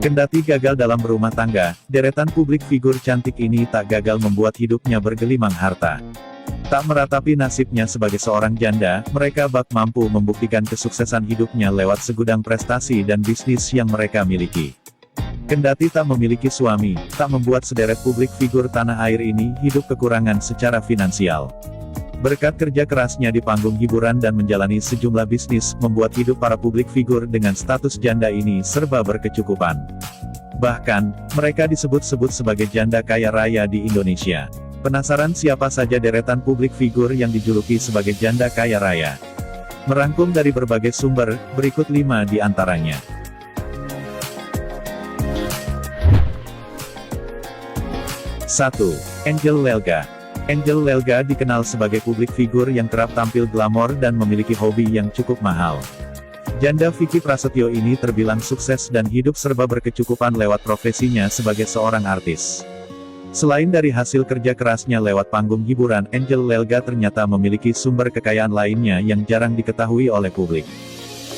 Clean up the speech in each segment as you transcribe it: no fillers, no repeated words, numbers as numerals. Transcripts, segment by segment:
Kendati gagal dalam berumah tangga, deretan publik figur cantik ini tak gagal membuat hidupnya bergelimang harta. Tak meratapi nasibnya sebagai seorang janda, mereka bak mampu membuktikan kesuksesan hidupnya lewat segudang prestasi dan bisnis yang mereka miliki. Kendati tak memiliki suami, tak membuat sederet publik figur tanah air ini hidup kekurangan secara finansial. Berkat kerja kerasnya di panggung hiburan dan menjalani sejumlah bisnis, membuat hidup para publik figur dengan status janda ini serba berkecukupan. Bahkan, mereka disebut-sebut sebagai janda kaya raya di Indonesia. Penasaran siapa saja deretan publik figur yang dijuluki sebagai janda kaya raya? Merangkum dari berbagai sumber, berikut 5 di antaranya. 1. Angel Lelga. Angel Lelga dikenal sebagai publik figur yang kerap tampil glamor dan memiliki hobi yang cukup mahal. Janda Vicky Prasetyo ini terbilang sukses dan hidup serba berkecukupan lewat profesinya sebagai seorang artis. Selain dari hasil kerja kerasnya lewat panggung hiburan, Angel Lelga ternyata memiliki sumber kekayaan lainnya yang jarang diketahui oleh publik.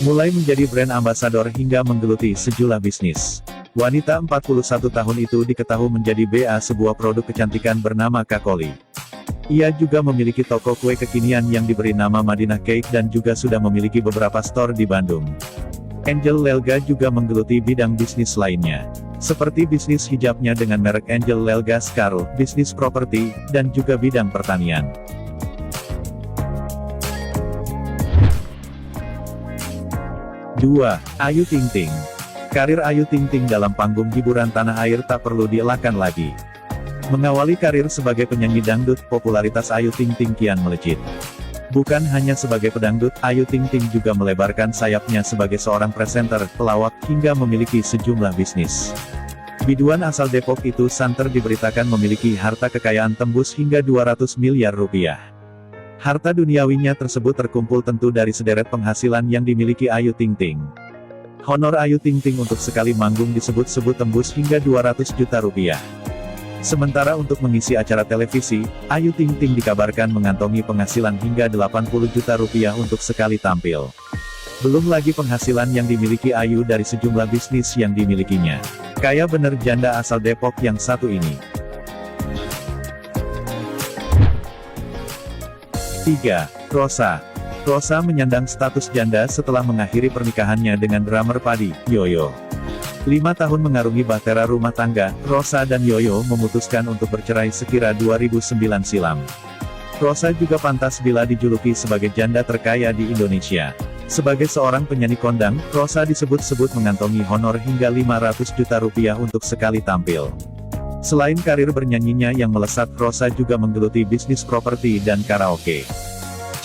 Mulai menjadi brand ambassador hingga menggeluti sejumlah bisnis. Wanita 41 tahun itu diketahui menjadi BA sebuah produk kecantikan bernama Kakoli. Ia juga memiliki toko kue kekinian yang diberi nama Madinah Cake dan juga sudah memiliki beberapa store di Bandung. Angel Lelga juga menggeluti bidang bisnis lainnya, seperti bisnis hijabnya dengan merek Angel Lelga Scarl, bisnis properti, dan juga bidang pertanian. 2. Ayu Ting Ting. Karir Ayu Ting Ting dalam panggung hiburan tanah air tak perlu dielakkan lagi. Mengawali karir sebagai penyanyi dangdut, popularitas Ayu Ting Ting kian melejit. Bukan hanya sebagai pedangdut, Ayu Ting Ting juga melebarkan sayapnya sebagai seorang presenter, pelawak, hingga memiliki sejumlah bisnis. Biduan asal Depok itu santer diberitakan memiliki harta kekayaan tembus hingga 200 miliar rupiah. Harta duniawinya tersebut terkumpul tentu dari sederet penghasilan yang dimiliki Ayu Ting Ting. Honor Ayu Ting Ting untuk sekali manggung disebut-sebut tembus hingga 200 juta rupiah. Sementara untuk mengisi acara televisi, Ayu Ting Ting dikabarkan mengantongi penghasilan hingga 80 juta rupiah untuk sekali tampil. Belum lagi penghasilan yang dimiliki Ayu dari sejumlah bisnis yang dimilikinya. Kaya bener janda asal Depok yang satu ini. 3. Rosa. Rosa menyandang status janda setelah mengakhiri pernikahannya dengan drummer Padi, Yoyo. 5 tahun mengarungi bahtera rumah tangga, Rosa dan Yoyo memutuskan untuk bercerai sekira 2009 silam. Rosa juga pantas bila dijuluki sebagai janda terkaya di Indonesia. Sebagai seorang penyanyi kondang, Rosa disebut-sebut mengantongi honor hingga 500 juta rupiah untuk sekali tampil. Selain karir bernyanyinya yang melesat, Rosa juga menggeluti bisnis properti dan karaoke.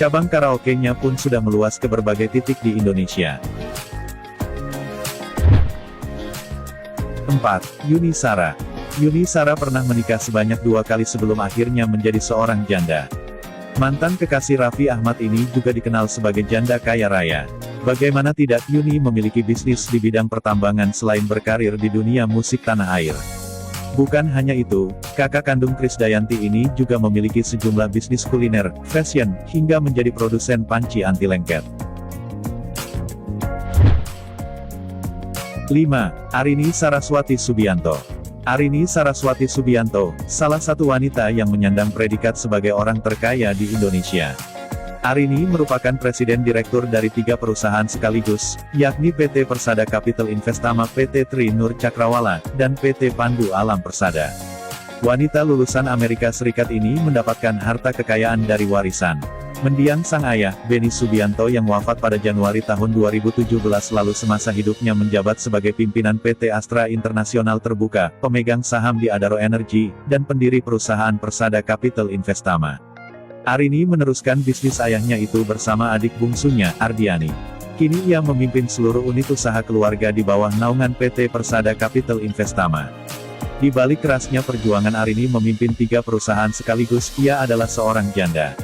Cabang karaoke-nya pun sudah meluas ke berbagai titik di Indonesia. 4. Yuni Shara. Yuni Shara pernah menikah sebanyak 2 kali sebelum akhirnya menjadi seorang janda. Mantan kekasih Raffi Ahmad ini juga dikenal sebagai janda kaya raya. Bagaimana tidak, Yuni memiliki bisnis di bidang pertambangan selain berkarir di dunia musik tanah air. Bukan hanya itu, kakak kandung Krisdayanti ini juga memiliki sejumlah bisnis kuliner, fashion, hingga menjadi produsen panci anti lengket. 5. Arini Saraswati Subianto. Arini Saraswati Subianto, salah satu wanita yang menyandang predikat sebagai orang terkaya di Indonesia. Arini merupakan presiden direktur dari 3 perusahaan sekaligus, yakni PT Persada Capital Investama, PT Tri Nur Cakrawala, dan PT Pandu Alam Persada. Wanita lulusan Amerika Serikat ini mendapatkan harta kekayaan dari warisan mendiang sang ayah, Beni Subianto yang wafat pada Januari tahun 2017 lalu. Semasa hidupnya menjabat sebagai pimpinan PT Astra Internasional Terbuka, pemegang saham di Adaro Energy, dan pendiri perusahaan Persada Capital Investama. Arini meneruskan bisnis ayahnya itu bersama adik bungsunya, Ardiani. Kini ia memimpin seluruh unit usaha keluarga di bawah naungan PT Persada Capital Investama. Di balik kerasnya perjuangan Arini memimpin 3 perusahaan sekaligus, ia adalah seorang janda.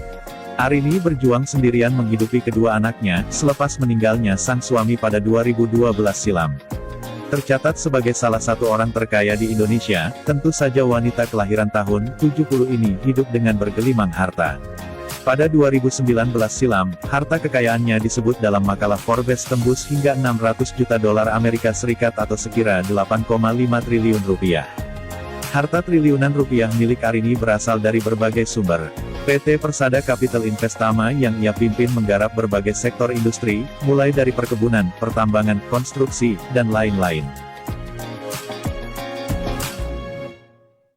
Arini berjuang sendirian menghidupi kedua anaknya, selepas meninggalnya sang suami pada 2012 silam. Tercatat sebagai salah satu orang terkaya di Indonesia, tentu saja wanita kelahiran tahun 70 ini hidup dengan bergelimang harta. Pada 2019 silam, harta kekayaannya disebut dalam makalah Forbes tembus hingga 600 juta dolar Amerika Serikat atau sekira 8,5 triliun rupiah. Harta triliunan rupiah milik Arini berasal dari berbagai sumber. PT Persada Capital Investama yang ia pimpin menggarap berbagai sektor industri, mulai dari perkebunan, pertambangan, konstruksi, dan lain-lain.